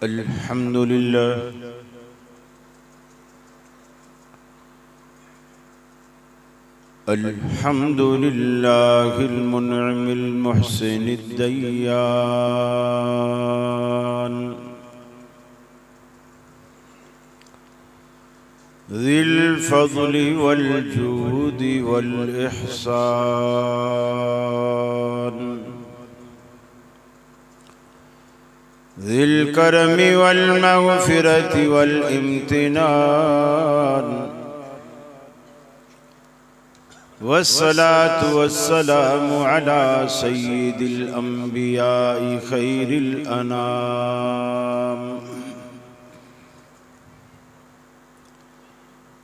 अल्हम्दुलिल्लाह अल्हम्दुलिल्लाहिल मुनइमिल मुहसिनिद दय्यान ज़िल फ़ज़्लि वल जूदि वल इहसान ज़िल करमि वल मग़फ़िरति वल इम्तिनान वस्सलातु वस्सलामु अला सय्यिदिल अंबिया'i खैरिल अनाम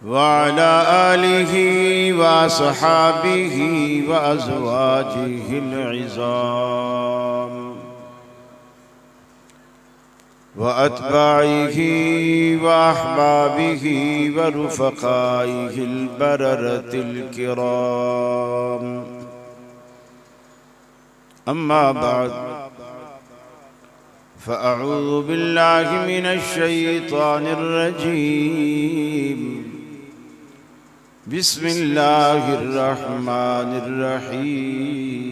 व अला आलिहि व अस्हाबिहि व अज़वाजिहिल इज़ाम व अत्बाइहि व अहबाबिहि व रुफ़क़ाइहिल बररतिल किराम अम्मा बाद फ़अऊज़ु बिल्लाहि मिनश शैतानिर रजीम बिस्मिल्लाहिर रहमानिर रहीम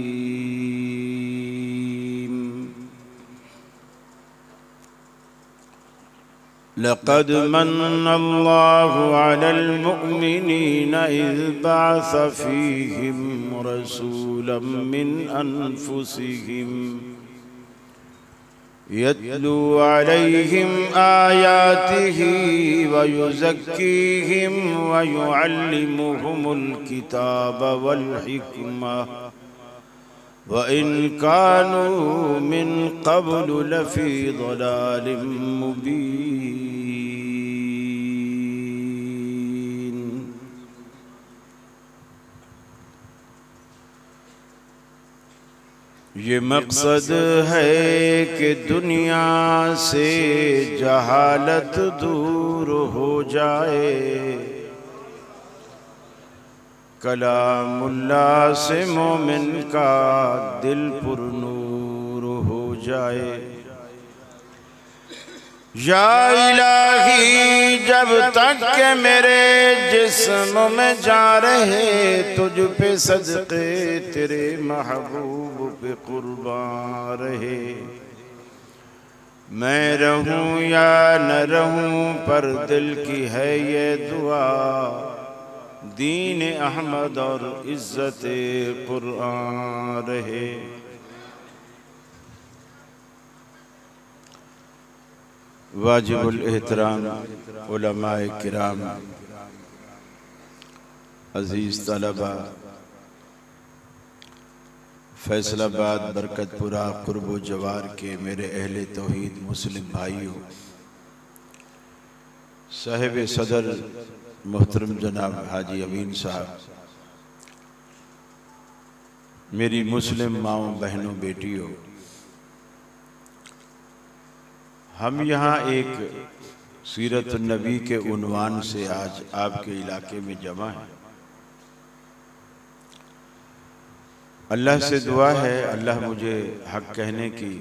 लक़द मन्नल्लाहु अलल मुअमिनीना इज़ बअस फ़ीहिम रसूलन मिन अनफुसिहिम यत्लू अलैहिम आयातिही व युज़क्कीहिम व युअल्लिमुहुमुल किताब वल हिकमा व इन कानू मिन क़ब्लु लफ़ी ज़लालिम मुबीन। ये मकसद है कि दुनिया से जहालत दूर हो जाए, कलामुल्लाह से मोमिन का दिल पुरनूर हो जाए। या इलाही जब तक के मेरे जिस्म में जा रहे, तुझ पे सदक़े तेरे महबूब पे कुर्बान रहे। मैं रहूं या न रहूं पर दिल की है ये दुआ, दीन अहमद और इज़्ज़त कुरान रहे। वाजिबुल एहतराम उलमाए किराम, अजीज़ तलबा, फैसलाबाद बरकतपुरा कुर्बो जवार के मेरे अहले तौहीद मुस्लिम भाइयों, साहिब सदर मोहतरम जनाब हाजी अमीन साहब, मेरी मुस्लिम माओं बहनों बेटियों, हम यहाँ एक सीरत नबी के उन्वान से आज आपके इलाके में जमा हैं। अल्लाह से दुआ है अल्लाह मुझे हक कहने की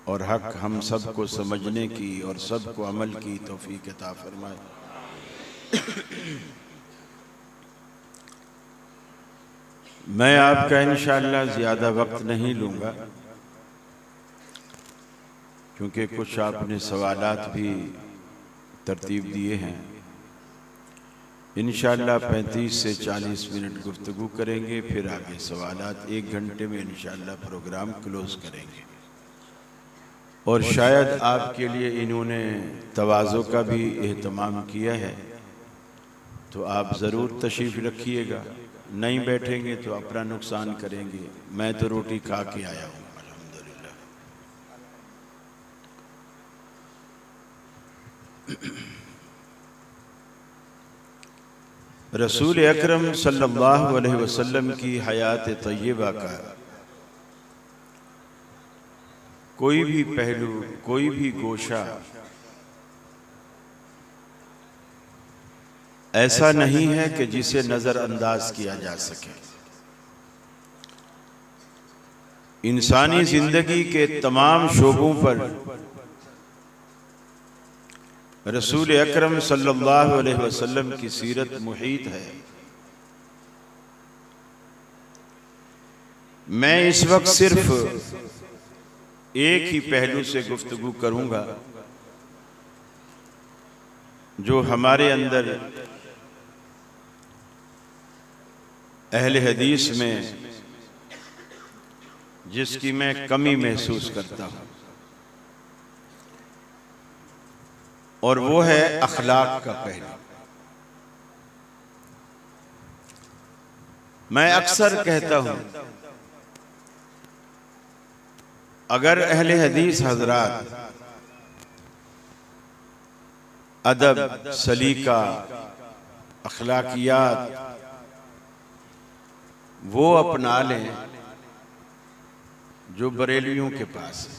और हक हम सब को समझने की और सब को अमल की तौफीक अता फरमाए। मैं आपका इंशाअल्लाह ज़्यादा वक्त नहीं लूँगा, क्योंकि कुछ आपने सवालात भी तरतीब दिए हैं। इंशाअल्लाह 35 से 40 मिनट गुफ्तगू करेंगे, फिर आगे सवालात। 1 घंटे में इंशाअल्लाह प्रोग्राम क्लोज़ करेंगे। और शायद आपके लिए इन्होंने तवाज़ो का भी एहतमाम किया है, तो आप ज़रूर तशरीफ़ रखिएगा। नहीं बैठेंगे तो अपना नुकसान करेंगे। मैं तो रोटी खा के आया हूँ अल्हम्दुलिल्लाह। रसूल अकरम सल्लल्लाहु अलैहि वसल्लम की हयात तय्यबा का कोई भी पहलू, कोई भी गोशा ऐसा नहीं है कि जिसे नज़रअंदाज किया जा सके। इंसानी जिंदगी के तमाम शोबों पर रसूल अकरम सल्लल्लाहु अलैहि वसल्लम की सीरत मुहीत है। मैं इस वक्त सिर्फ एक ही पहलू से गुफ्तगू करूंगा जो हमारे अंदर अहले हदीस में जिसकी मैं कमी महसूस करता हूं, और वो है अखलाक का पहलू। मैं अक्सर कहता हूं, अगर अहले हदीस हजरात अदब, सलीका, अखलाकियात वो अपना लें जो बरेलियों के पास है,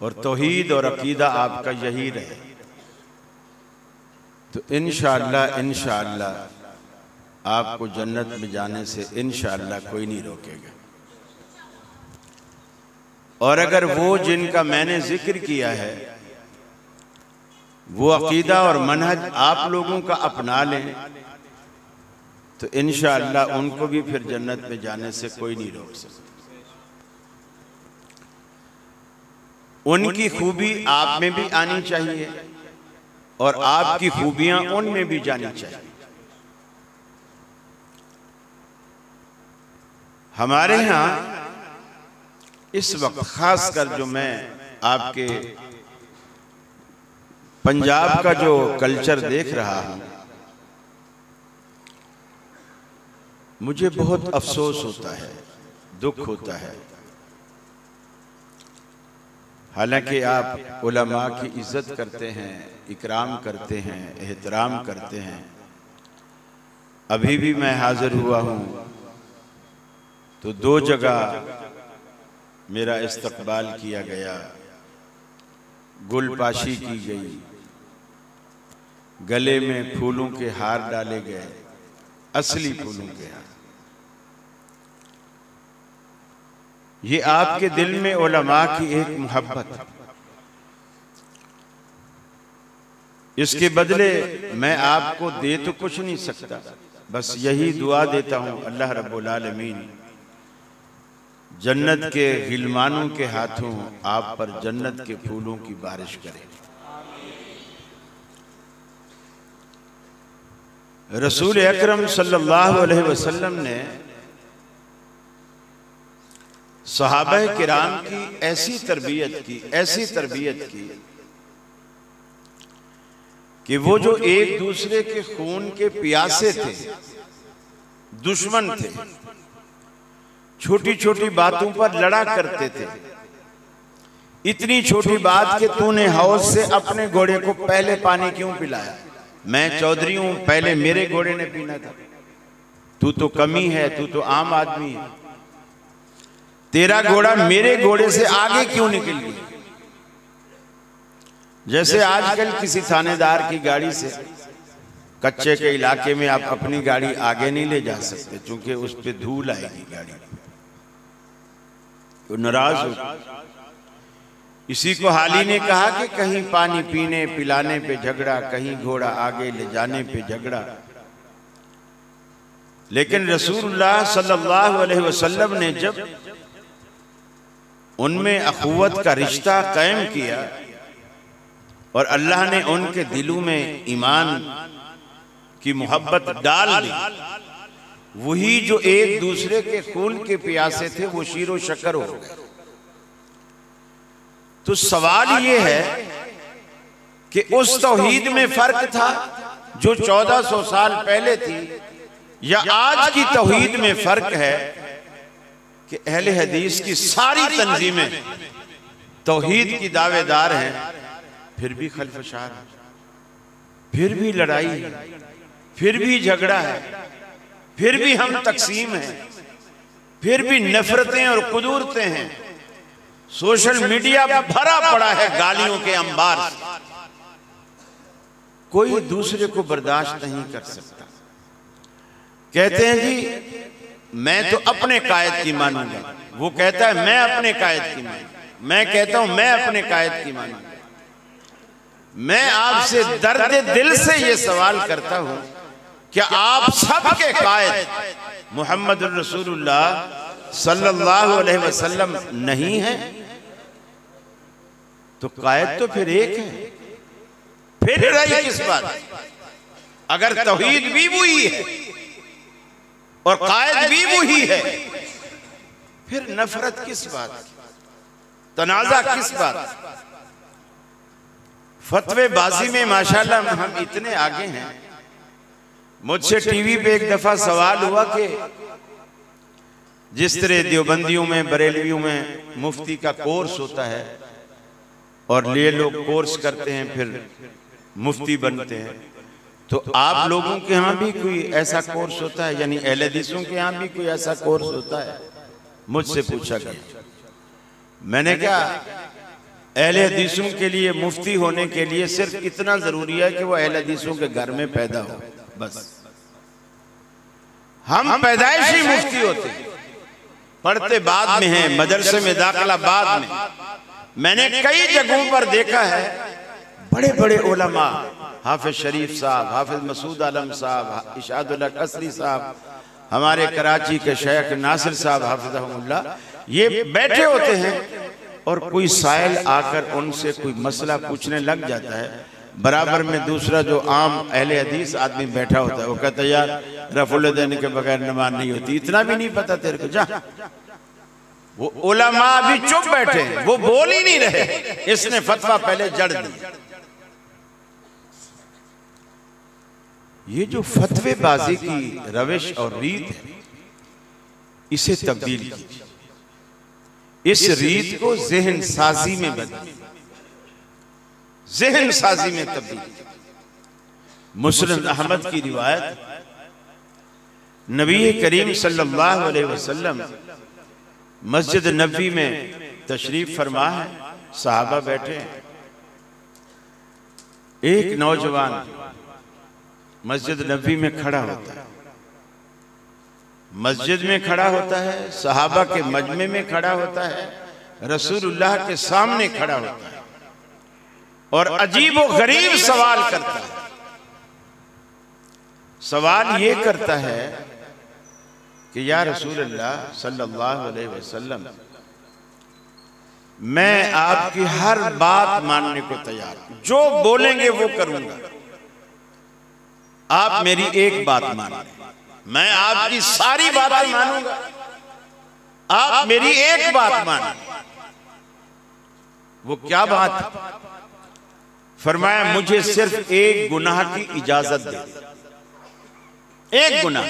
और तौहीद और अकीदा आपका यही रहे, तो इंशाअल्लाह आपको जन्नत में जाने से इंशाअल्लाह कोई नहीं रोकेगा। और अगर वो जिनका मैंने जिक्र किया है वो अकीदा और मनहज आप लोगों का अपना लें, तो इंशाअल्लाह उनको भी फिर जन्नत में जाने से कोई नहीं रोक सकता। उनकी खूबी आप में भी आनी चाहिए और आपकी खूबियां उनमें भी जानी चाहिए। हमारे यहाँ इस वक्त खासकर जो मैं आपके पंजाब का जो कल्चर देख रहा हूं, मुझे बहुत अफसोस होता है, दुख होता है। हालांकि आप उलमा की इज्जत करते हैं, इकराम करते हैं, एहतराम करते हैं। अभी भी मैं हाजिर हुआ हूं तो 2 जगह मेरा इस्तकबाल किया गया, गुलपाशी की गई, गले में फूलों के हार डाले गए, असली फूलों के हार। ये आपके दिल में उलमा की एक मोहब्बत। इसके बदले मैं आपको दे तो कुछ नहीं सकता, बस यही दुआ देता हूं अल्लाह रब्बुल आलमीन जन्नत के गिलमानों के हाथों आप पर जन्नत के फूलों की बारिश करे। रसूल अकरम सल्लल्लाहु अलैहि वसल्लम ने सहाबा किराम की ऐसी तरबियत की कि वो जो एक दूसरे के खून के प्यासे थे, दुश्मन थे, छोटी छोटी बातों पर लड़ा करते थे। इतनी छोटी बात कि तूने हौज से अपने घोड़े को पहले पानी क्यों पिलाया? मैं चौधरी हूं, पहले मेरे घोड़े ने पीना था। तू तो कमी है, तू तो आम आदमी है, तेरा घोड़ा मेरे घोड़े से आगे क्यों निकल गया? जैसे आजकल किसी थानेदार की गाड़ी से कच्चे के इलाके में आप अपनी गाड़ी आगे नहीं ले जा सकते, क्योंकि उस पे धूल आएगी गाड़ी, तो नाराज हो। इसी को हाली ने कहा कि कहीं पानी पीने पिलाने पे झगड़ा, कहीं घोड़ा आगे ले जाने पे झगड़ा। लेकिन रसूलुल्लाह सल्लल्लाहु अलैहि वसल्लम ने जब उनमें अखुवत का रिश्ता कायम किया और अल्लाह ने उनके दिलों में ईमान की मोहब्बत डाल दी, वही जो एक दूसरे के खून के प्यासे थे वो शीरो शक्कर हो गए। तो सवाल ये है कि उस तौहीद में फर्क था जो 1400 साल पहले थी, या आज की तौहीद में फर्क है कि अहले हदीस की सारी तंजीमें तौहीद की दावेदार हैं, फिर भी खलफशार है, फिर भी लड़ाई है, फिर भी झगड़ा है, फिर भी हम तकसीम हैं, फिर भी नफरतें और कुदूरतें हैं। सोशल मीडिया भरा पड़ा है गालियों के अंबार से। कोई दूसरे को बर्दाश्त नहीं कर सकता। कहते हैं जी मैं तो अपने कायद की मानूंगा, वो कहता है मैं अपने कायद की मानूंगा, मैं कहता हूं मैं अपने कायद की मानूंगा। मैं आपसे दर्द दिल से ये सवाल करता हूं कि आप सबके कायद मोहम्मद रसूलुल्लाह सल्लल्लाहु अलैहि वसल्लम नहीं है? तो कायद तो फिर एक है, फिर रही किस बात? अगर तौहीद भी वही है और कायद भी वही है, फिर नफरत किस बात, तनाजा किस बात? फतवे बाजी में माशाल्लाह हम इतने आगे हैं। मुझसे टीवी पे एक दफा सवाल हुआ कि जिस तरह देवबंदियों में, बरेलवियों में मुफ्ती का कोर्स होता है और ये लोग कोर्स करते हैं फिर मुफ्ती बनते हैं, तो आप लोगों के यहाँ भी कोई ऐसा कोर्स होता है? यानी अहले हदीसों के यहाँ भी कोई ऐसा कोर्स होता है? मुझसे पूछा गया। मैंने कहा अहले हदीसों के लिए मुफ्ती होने के लिए सिर्फ इतना जरूरी है कि वो अहले हदीसों के घर में पैदा हो, बस। हम पैदाइशी मुफ्ती होते हैं, पढ़ते बाद में हैं, मदरसे में दाखिला बाद में। मैंने कई जगहों पर देखा है बड़े बड़े उलमा, हाफिज शरीफ साहब, हाफिज मसूद आलम साहब, इशादुल हक असरी साहब, हमारे कराची के शेख नासिर साहब हाफिज़हुल्लाह, ये बैठे होते हैं और कोई साइल आकर उनसे कोई मसला पूछने लग जाता है, बराबर में दूसरा जो आम अहले हदीस आदमी बैठा होता है, वो कहता है यार रफुल देने के बगैर नमाज नहीं होती, इतना भी नहीं पता तेरे को, जा। वो उलमा भी चुप बैठे हैं, वो बोल ही नहीं रहे, इसने फतवा पहले जड़ दी। ये जो फतवेबाजी की रविश और रीत है, इसे तब्दील कीजिए, इस रीत को ज़हन साजी में बदलिए, ज़हन साजी में तब्दील। मुस्लिम अहमद की रिवायत, नबी करीम सल्लल्लाहु अलैहि वसल्लम मस्जिद नबवी में तशरीफ फरमा है, सहाबा बैठे हैं। एक नौजवान मस्जिद नबवी में खड़ा होता है, मस्जिद में खड़ा होता है, सहाबा के मजमे में खड़ा होता है, रसूलुल्लाह के सामने खड़ा होता है और अजीब व गरीब सवाल करता है। सवाल ये करता है कि या रसूलुल्लाह सल्लल्लाहु अलैहि वसल्लम, मैं आपकी हर बात मानने को तैयार हूं, जो बोलेंगे वो करूंगा, आप मेरी एक बात मानो, मैं आपकी सारी बातें मानूंगा, आप मेरी एक बात मानो। वो क्या बात? फरमाया मुझे सिर्फ एक गुनाह की इजाजत दे, एक गुनाह,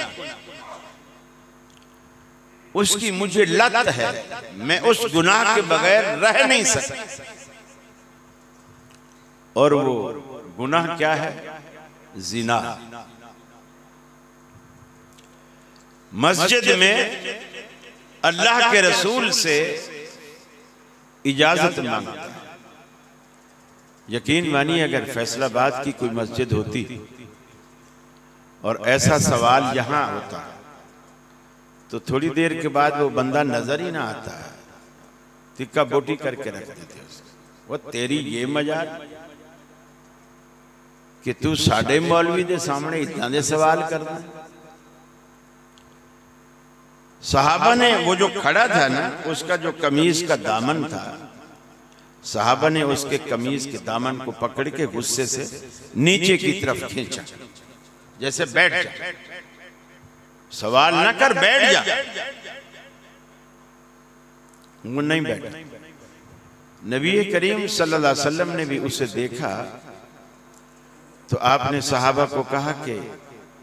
उसकी मुझे लत है, मैं उस गुनाह के बगैर रह नहीं सकता। और वो गुनाह क्या है? जिना। मस्जिद में अल्लाह के रसूल से इजाजत मांगता है। यकीन मानिए अगर फैसलाबाद की कोई मस्जिद होती और ऐसा सवाल यहां होता तो थोड़ी देर के बाद वो बंदा नजर ही ना आता है, तिक्का बोटी करके रख देते उसको। वो तेरी ये मजाक कि तू साडे मौलवी दे सामने इतना दे सवाल करना। सहाबा ने, वो जो खड़ा था ना, उसका जो कमीज का दामन था, सहाबा ने उसके कमीज के दामन को पकड़ के गुस्से से नीचे की तरफ खींचा, जैसे बैठ जा, सवाल न कर, बैठ जा। वो नहीं बैठा। नबी करीम सल्लल्लाहु अलैहि वसल्लम ने भी उसे देखा तो आपने सहाबा को कहा कि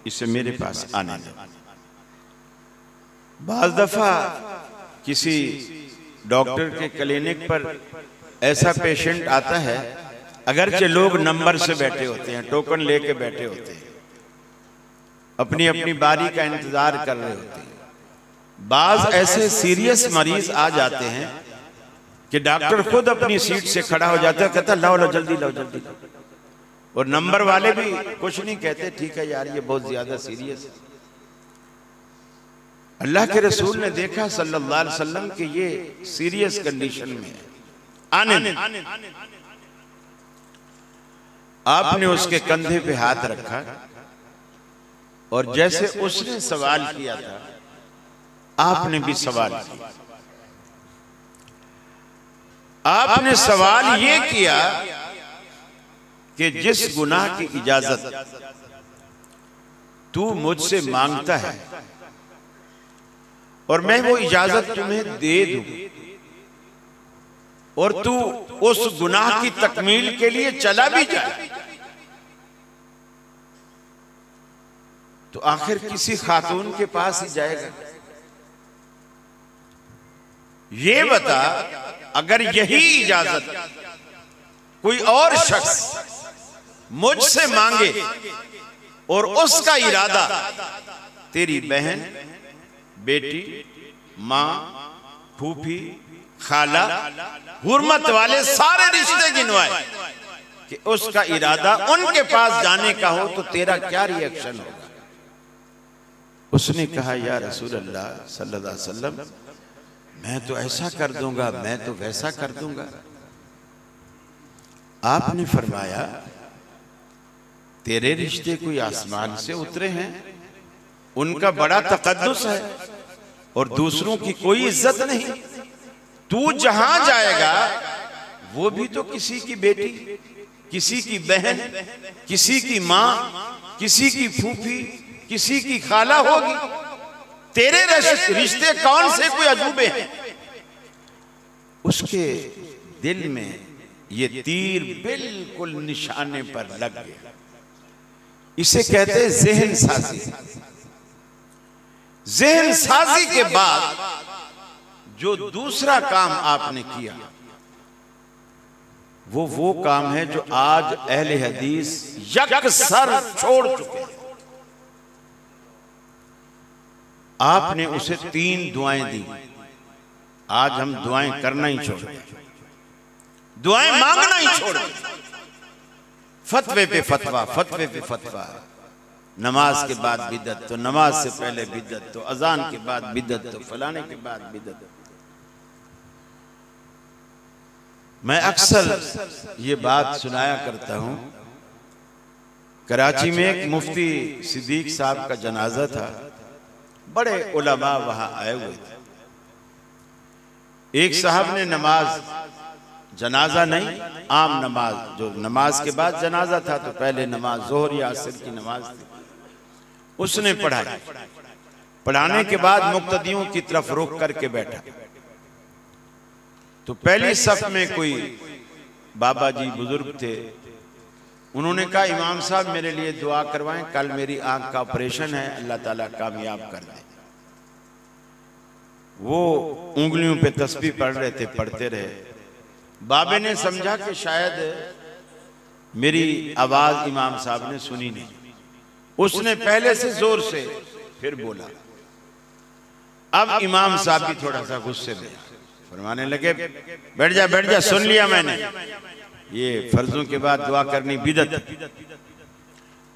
इसे मेरे पास आने दो। बाज़ दफा किसी डॉक्टर के क्लिनिक पर ऐसा पेशेंट आता है, अगरचे लोग नंबर से बैठे होते हैं, टोकन लेके बैठे होते हैं, अपनी अपनी बारी का इंतजार कर रहे होते हैं। बाज़ ऐसे सीरियस मरीज आ जाते हैं कि डॉक्टर खुद अपनी सीट से खड़ा हो जाता है, कहता लाओ लो जल्दी लाओ जल्दी लाओ, और नंबर वाले भी कुछ नहीं कहते, ठीक है यार ये बहुत ज्यादा सीरियस है। अल्लाह के रसूल ने देखा सल्लल्लाहु अलैहि वसल्लम कि ये सीरियस कंडीशन में है, आने आपने उसके कंधे पे हाथ रखा और जैसे उसने सवाल किया था आपने भी सवाल किया। आपने सवाल ये किया कि जिस गुनाह की इजाजत तू मुझसे मांगता है और मैं वो इजाजत तुम्हें दे दूं और तू उस गुनाह की तकमील के लिए चला भी जाए, तो आखिर किसी खातून के पास ही जाएगा। ये बता, अगर यही इजाजत कोई और शख्स मुझसे मांगे और उसका इरादा तेरी बहन, बेटी, मां, फूफी, खाला, हुर्मत वाले सारे रिश्ते गिनवाए कि उसका इरादा उनके पास जाने का हो, तो तेरा क्या रिएक्शन होगा? उसने कहा, या रसूल अल्लाह सल्लल्लाहु अलैहि वसल्लम, मैं तो ऐसा कर दूंगा, मैं तो वैसा कर दूंगा। आपने फरमाया, तेरे रिश्ते कोई आसमान से उतरे हैं, उनका बड़ा तकद्दुस है और दूसरों की कोई इज्जत नहीं। तू जहां जाएगा वो भी तो किसी की बेटी, किसी की बहन, किसी की मां, किसी की फूफी, किसी की खाला होगी। तेरे रिश्ते कौन से कोई अजूबे हैं? उसके दिल में ये तीर बिल्कुल निशाने पर लग गया। इसे कहते हैं ज़हन साजी। ज़हन साजी के बाद जो दूसरा काम आपने किया वो काम है जो आज अहले हदीस यकसर छोड़ चुके हैं। आपने उसे 3 दुआएं दी। आज हम दुआएं करना ही छोड़ गए, दुआएं मांगना ही छोड़ गए। फतवे पे फतवा, फतवे पे फतवा। नमाज के बाद बिदत, तो नमाज से पहले बिदत, तो अजान के बाद बिदत, तो फलाने के बाद बिदत। मैं अक्सर ये बात सुनाया करता हूं। कराची में एक मुफ्ती सिद्दीक साहब का जनाजा था, बड़े उलमा वहां आए हुए थे। एक साहब ने नमाज, जनाजा नहीं, आम नमाज, जो नमाज के बाद जनाजा था तो पहले नमाज जोहर या असर की नमाज थी, उसने पढ़ाई। पढ़ाने के बाद मुक्तदियों की तरफ रुख करके बैठा, तो पहली सफ में कोई बाबा जी बुजुर्ग थे। उन्होंने कहा, इमाम साहब मेरे लिए दुआ करवाएं, कल मेरी आंख का ऑपरेशन है, अल्लाह ताला कामयाब कर दे। वो उंगलियों पे तस्बीह पढ़ रहे थे, पढ़ते रहे। बाबे ने समझा कि शायद मेरी आवाज इमाम साहब ने सुनी नहीं। उसने पहले से जोर से फिर बोला। अब इमाम साहब भी थोड़ा सा गुस्से में, फरमाने लगे, बैठ जा बैठ जा, सुन लिया मैंने, ये फर्जों के बाद दुआ करनी बिदत।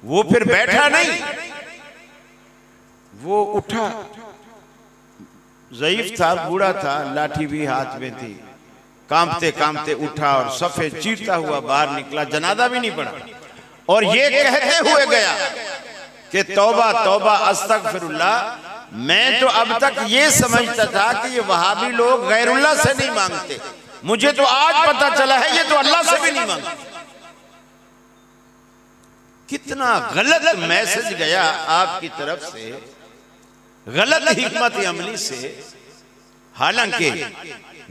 वो फिर बैठा नहीं, वो उठा। ज़ईफ था, बूढ़ा था, लाठी भी हाथ में थी। कांपते कांपते उठा और सफे चीरता हुआ बाहर निकला। जनाजा भी नहीं पड़ा और ये कहते हुए गया कि तौबा तौबा अस्तगफिरुल्लाह, मैं तो अब तक ये समझता था कि ये वहाबी लोग गैरुल्लाह से नहीं मांगते, मुझे तो आज पता चला है ये तो अल्लाह से भी नहीं मांगते। कितना गलत मैसेज गया आपकी तरफ से, गलत हिकमत अमली से। हालांकि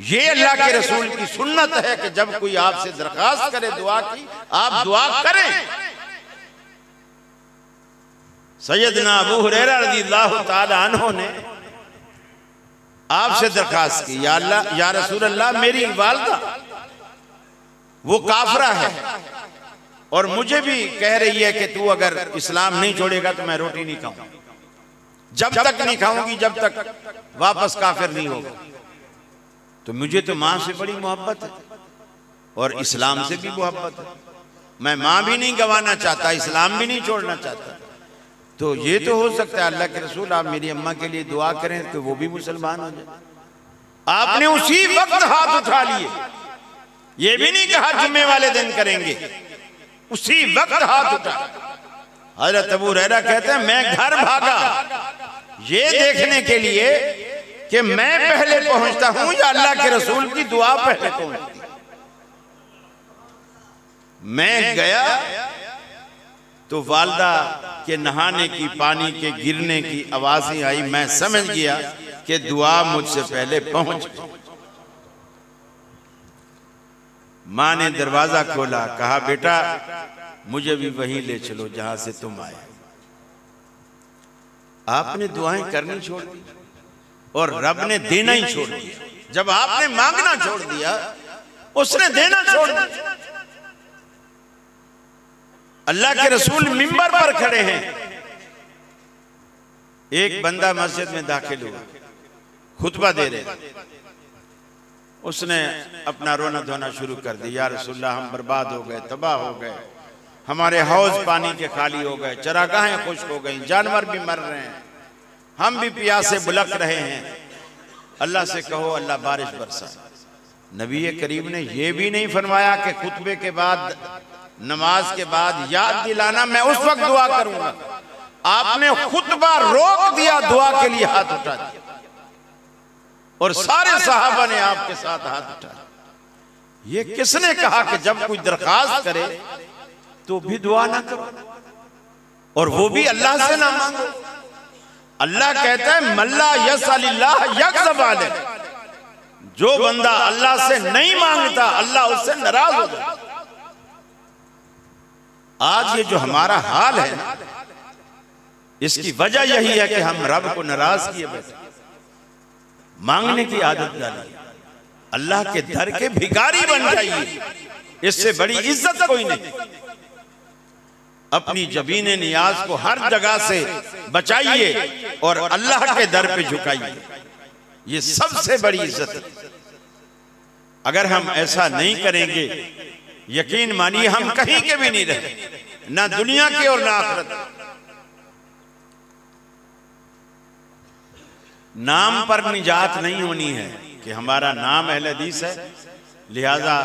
ये अल्लाह के रसूल की सुन्नत है कि जब कोई आपसे दरखास्त करे दुआ की, आप दुआ करें। सैयदना अबू हुरैरा रज़ियल्लाहु ताला अन्हु ने आपसे दरखास्त की, या अल्लाह, या रसूल अल्लाह, मेरी वालिदा वो काफरा है और मुझे भी कह रही है कि तू अगर इस्लाम नहीं छोड़ेगा तो मैं रोटी नहीं खाऊंगी, जब तक नहीं खाऊंगी जब तक वापस काफिर नहीं होगा। तो मुझे तो मां से बड़ी मोहब्बत है और इस्लाम से भी मोहब्बत है। मैं मां भी नहीं गंवाना चाहता, इस्लाम भी नहीं छोड़ना चाहता। तो ये तो हो सकता है अल्लाह के रसूल आप मेरी अम्मा के लिए दुआ करें तो वो भी मुसलमान हो जाए। आपने उसी वक्त हाथ उठा लिए, ये भी नहीं कहा जुम्मे वाले दिन करेंगे, उसी वक्त हाथ उठा। हजरत अबू हुरैरा कहते हैं मैं घर भागा ये देखने के लिए कि मैं पहले पहुंचता हूं या अल्लाह के रसूल की दुआ पहले पहुंचती। मैं गया तो वालदा के नहाने की, पानी के गिरने की आवाजें आई। मैं समझ गया कि दुआ मुझसे पहले पहुंच गई। मां ने दरवाजा खोला, कहा बेटा मुझे भी वहीं ले चलो जहां से तुम आए। आपने दुआएं करनी छोड़ दी और रब ने देना ही छोड़ दिया। जब आपने मांगना छोड़ दिया उसने देना छोड़ दिया। अल्लाह के रसूल मिंबर पर खड़े हैं, एक बंदा मस्जिद में दाखिल हुआ, खुतबा दे रहे, उसने अपना रोना धोना शुरू कर दिया। या रसूलल्लाह हम बर्बाद हो गए, तबाह हो गए, हमारे हौज पानी के खाली हो गए, चरागाहें खुश्क हो गई, जानवर भी मर रहे हैं, हम भी प्यासे बुलक रहे हैं, अल्लाह से कहो अल्लाह बारिश बरसा। नबी करीम ने यह भी नहीं फरमाया कि खुतबे के बाद, नमाज के बाद याद दिलाना मैं उस वक्त दुआ करूंगा। आपने खुतबा रोक दिया, दुआ के लिए हाथ उठा दिया और सारे सहाबा ने आपके साथ हाथ उठाया। ये किसने कहा कि जब कोई दरखास्त करे तो भी दुआ ना करो और वो भी अल्लाह से ना मांगो? अल्लाह कहता है मल्ला यसअलिल्लाह यग़ज़ब अलैह, जो बंदा अल्लाह से नहीं मांगता अल्लाह उससे नाराज हो जाता। आज ये जो हमारा हाल है ना, इसकी वजह यही है कि हम रब को नाराज किए बैठे, मांगने की आदत डाली, अल्लाह के दर के भिखारी बन जाइए। इससे बड़ी इज्जत कोई नहीं। अपनी जबीने नियाज को हर जगह से बचाइए और अल्लाह के दर पे झुकाइए, ये सबसे बड़ी इज्जत है। अगर हम ऐसा नहीं करेंगे यकीन मानिए हम कहीं के भी नहीं रहे, ना दुनिया के और ना आखिरत। नाम पर निजात नहीं होनी है कि हमारा नाम अहले हदीस है लिहाजा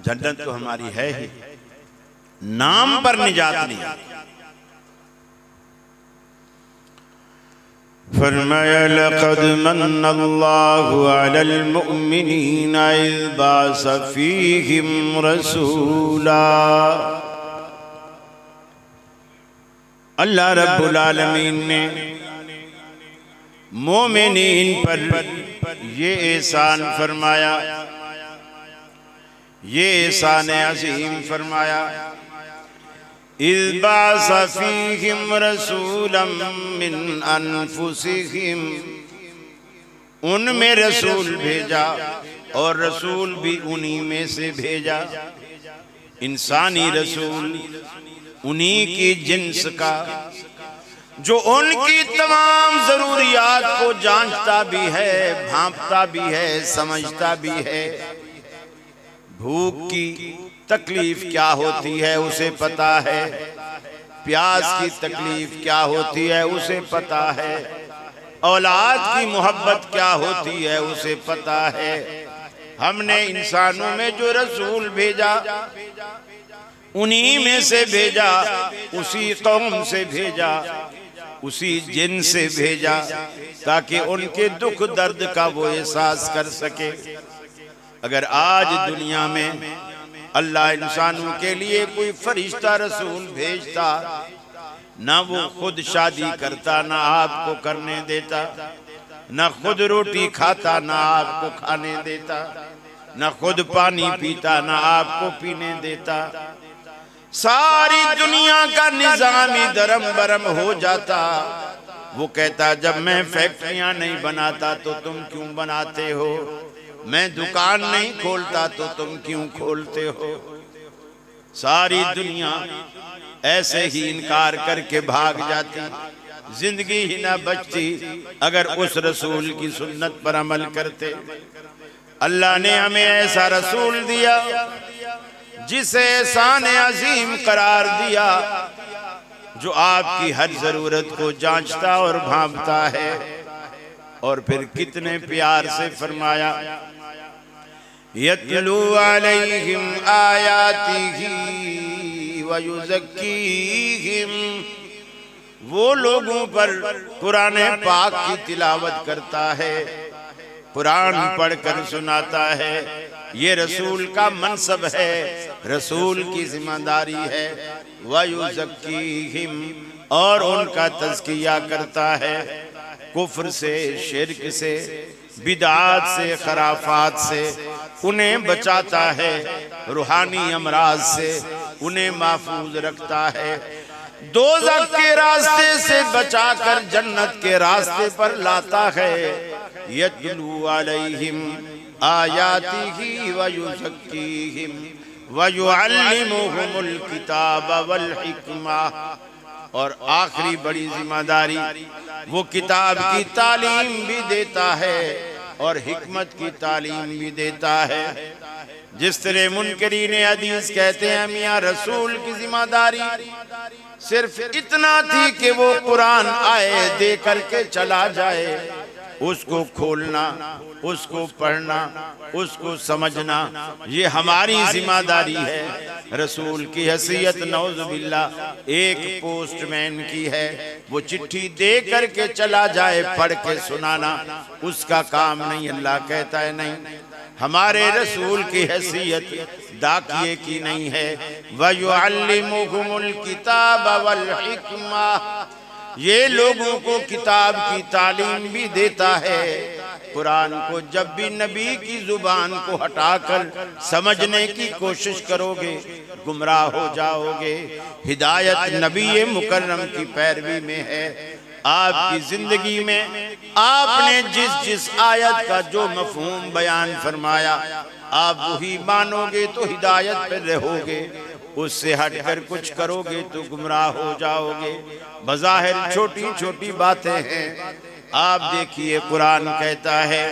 जन्नत तो हमारी है ही, नाम पर निजात नहीं। फरमाया लक़द मन्नल्लाहु अलल मुअमिनीना इज़ बअस फ़ीहिम रसूला। अल्लाह रब्बुल आलमीन ने मोमिनीन पर ये एहसान फरमाया, ये एहसान अज़ीम फरमाया। इज़ बअस फ़ीहिम रसूलन मिन अनफुसिहिम, उनमें रसूल भेजा और रसूल भी उन्हीं में से भेजा। इंसानी रसूल उन्हीं की जिन्स का जो उनकी तमाम जरूरियात को जांचता भी है, भांपता भी है, समझता भी है। भूख की तकलीफ क्या होती है उसे पता है, प्यास की तकलीफ क्या होती है उसे पता है, औलाद की मोहब्बत क्या होती है उसे पता है। हमने इंसानों में जो रसूल भेजा उन्हीं में से भेजा, उसी कौम से भेजा, उसी जिन से भेजा ताकि उनके दुख दर्द का वो एहसास कर सके। अगर आज दुनिया में अल्लाह इंसानों के लिए कोई फरिश्ता रसूल भेजता, ना वो खुद शादी करता, ना आपको करने देता, ना खुद रोटी खाता, ना आपको खाने देता, ना खुद पानी पीता, ना आपको पीने देता, सारी दुनिया का निजाम ही दरम बरम हो जाता। वो कहता जब मैं फैक्ट्रियां नहीं बनाता तो तुम क्यों बनाते हो, मैं दुकान नहीं खोलता तो तुम क्यों खोलते हो। सारी दुनिया ऐसे ही इनकार करके भाग जाती, जिंदगी ही ना बचती अगर उस रसूल की सुन्नत पर अमल करते। अल्लाह ने हमें ऐसा रसूल दिया जिसे एहसान अजीम करार दिया, जो आपकी हर जरूरत को जांचता और भांपता है। और फिर कितने प्यार से फरमाया यत्लू अलैहिम आयातिही व युज़क्कीहिम, वो लोगों पर कुरान पाक की तिलावत करता है, कुरान पढ़कर सुनाता है। ये रसूल का मनसब है, रसूल की जिम्मेदारी है। व युज़क्कीहिम, और उनका तज़किया करता है, कुफ्र से, शिर्क से, बिदात से, खराफात से उन्हें बचाता है, रूहानी अमराज से उन्हें महफूज रखता है, दोज़ख के रास्ते से बचाकर जन्नत के रास्ते पर लाता है। यत्लू अलैहिम आयातिही व युज़क्कीहिम व युअल्लिमुहुमुल किताब वल हिकमा, और आखिरी बड़ी जिम्मेदारी, वो किताब की तालीम भी देता है और हिकमत की तालीम भी देता है। जिस तरह मुनकरीन हदीस कहते हैं मियां रसूल की जिम्मेदारी सिर्फ इतना थी कि वो कुरान आए दे करके चला जाए, उसको खोलना, उसको पढ़ना, उसको समझना, ये हमारी जिम्मेदारी है। रसूल की हैसियत नौज़ुबिल्लाह एक पोस्टमैन की है, वो चिट्ठी दे करके चला जाए, पढ़ के सुनाना उसका काम नहीं। अल्लाह कहता है नहीं, हमारे रसूल की हैसियत डाकिये की नहीं है। व युअल्लिमुहुमुल किताब वल हिकमा, ये लोगों को किताब की तालीम भी देता है। कुरान को जब भी नबी की जुबान को हटाकर समझने की कोशिश करोगे गुमराह हो जाओगे। हिदायत नबी मुकर्रम की पैरवी में है। आपकी जिंदगी में आपने जिस जिस आयत का जो मफहूम बयान फरमाया आप वही मानोगे तो हिदायत पर रहोगे, उससे हटकर कुछ करोगे तो गुमराह हो जाओगे। बज़ाहिर छोटी छोटी बातें हैं, आप देखिए कुरान कहता है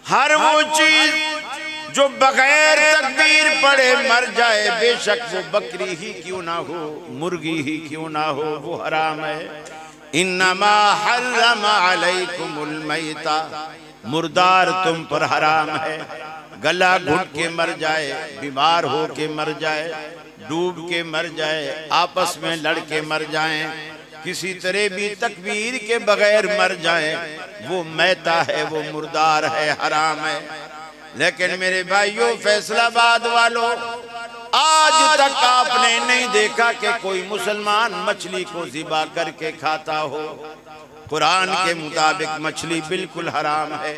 हर वो चीज जो बगैर तकबीर पढ़े मर जाए, बेशक वो बकरी ही क्यों ना हो, मुर्गी ही क्यों ना हो, वो हराम है। इन्नमा हर्रम अलैकुमुल मैता, मुर्दार तुम पर हराम है। गला घुट के मर जाए, बीमार हो के मर जाए, डूब के मर जाए, आपस में लड़ के मर जाएं, किसी तरह भी तकबीर के बगैर मर जाएं, वो मैता है, वो मुर्दार है, हराम है। लेकिन मेरे भाइयों फैसलाबाद वालों, आज तक आपने नहीं देखा कि कोई मुसलमान मछली को ज़िबा करके खाता हो। कुरान के मुताबिक मछली बिल्कुल हराम है,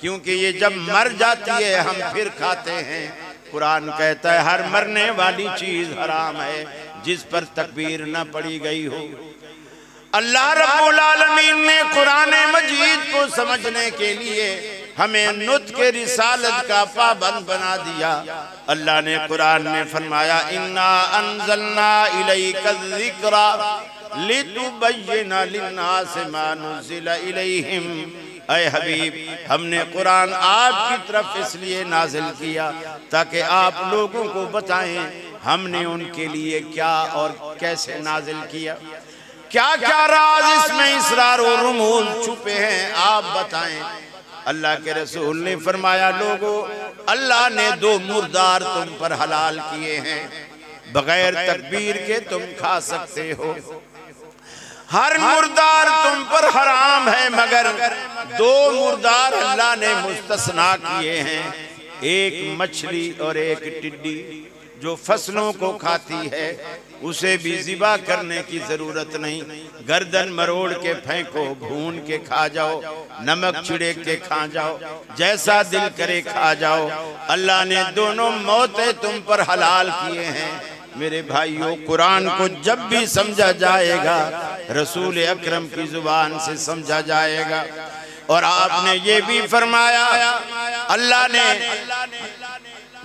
क्योंकि ये जब मर जाती है हम फिर खाते हैं। कुरान कहता है हर मरने वाली चीज हराम है जिस पर तकबीर न पड़ी गई हो। अल्लाह रब्बुल आलमीन ने कुरान मजीद को समझने के लिए हमें नुत्क़ रिसालत का पाबंद बना दिया। अल्लाह ने कुरान में फरमाया इन्ना अंज़लना इलैका ज़िक्रा लितुबय्यिना लिन्नासि मा नुज़िला इलैहिम। ऐ हबीब, हमने कुरान आपकी तरफ इसलिए नाजिल किया ताकि आप लोगों को बताएं हमने उनके लिए क्या और कैसे नाजिल किया, क्या क्या राज इसमें इसरार और रुमूज छुपे हैं, आप बताएं। अल्लाह के रसूल ने फरमाया लोगों, अल्लाह ने दो मुर्दार तुम पर हलाल किए हैं, बगैर तकबीर के तुम खा सकते हो। हर मुर्दार तुम पर हराम है, मगर दो मुर्दार अल्लाह ने मुस्तस्ना किए हैं, एक मछली और एक टिड्डी जो फसलों को खाती है, उसे भी ज़िबा करने की जरूरत नहीं। गर्दन मरोड़ के फेंको, भून के खा जाओ, नमक छिड़क के खा जाओ, जैसा दिल करे खा जाओ। अल्लाह ने दोनों मौतें तुम पर हलाल किए हैं। मेरे भाइयों, कुरान को जब भी समझा जाएगा रसूल अकरम की जुबान से समझा जाएगा। और आपने ये भी फरमाया अल्लाह ने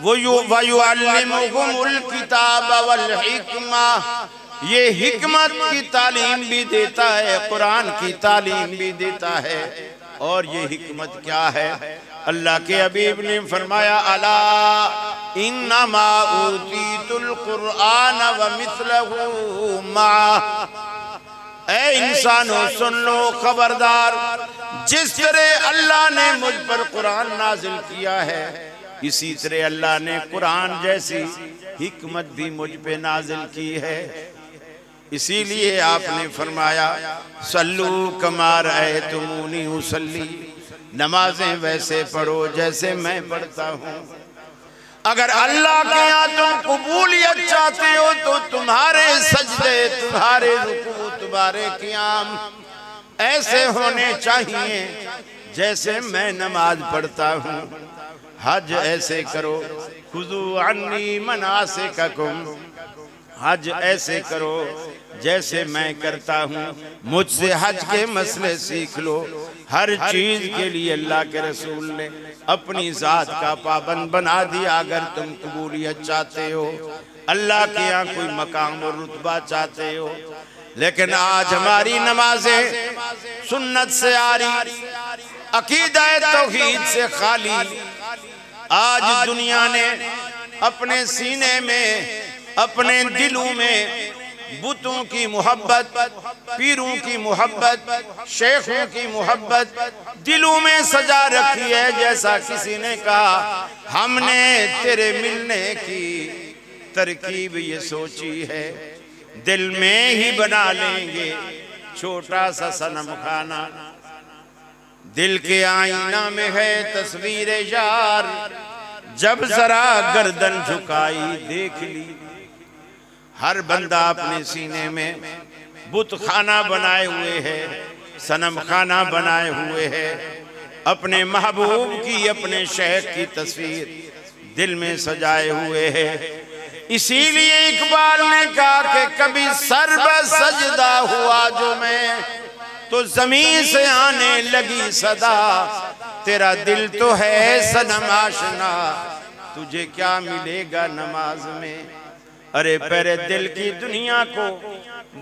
वयुअल्लिमुहुमुल किताब वल हिकमा, ये हिकमत की तालीम भी देता है, कुरान की तालीम भी देता है। और ये हिकमत क्या है? अल्लाह के हबीब ने फरमाया अला इन्नमा ऊतीतुल कुरआन व मिस्लहु मा। ऐ इंसानों सुन लो, खबरदार, जिस तरह अल्लाह ने मुझ पर कुरान नाजिल किया है इसी तरह अल्लाह ने कुरान जैसी हिकमत भी मुझ पे नाजिल की है। इसीलिए आपने फरमाया सल्लू कमा रअयतुमूनी उसल्ली, नमाजें वैसे पढ़ो जैसे मैं पढ़ता हूँ। अगर अल्लाह के यहाँ तुम कबूलियत चाहते हो तो तुम्हारे सजदे, तुम्हारे रुकू, तुम्हारे क़ियाम ऐसे होने चाहिए जैसे मैं नमाज पढ़ता हूँ। हज ऐसे करो, खुज़ू अन्नी मनासिककुम, हज ऐसे करो जैसे मैं करता हूँ। मुझसे हज के मसले सीख लो। हर चीज के लिए अल्लाह के रसूल ने अपनी जात का पाबंद बना दिया। अगर तुम कबूलियत चाहते हो, अल्लाह के यहाँ कोई मकाम और रुतबा चाहते हो। लेकिन आज हमारी नमाजें सुन्नत से आ रही, अकीदा तौहीद से खाली। आज दुनिया ने अपने सीने में, अपने दिलों में बुतों की मोहब्बत, पीरों की मोहब्बत, शेखों की मोहब्बत दिलों में सजा रखी है। जैसा किसी ने कहा, हमने तेरे मिलने की तरकीब ये सोची है, दिल में ही बना लेंगे छोटा सा सनम खाना। दिल के आईना में है तस्वीर यार, जब जरा गर्दन झुकाई देख ली। हर बंदा अपने सीने में बुत खाना बनाए हुए है, सनम खाना बनाए हुए है। अपने महबूब की, अपने शेख की तस्वीर दिल में सजाए हुए है। इसीलिए इकबाल ने कहा कि कभी सर ब सजदा हुआ जो मैं, तो जमीन से आने लगी सदा, तेरा दिल तो है सनम आशना, तुझे क्या मिलेगा नमाज में। अरे पहले दिल की दुनिया को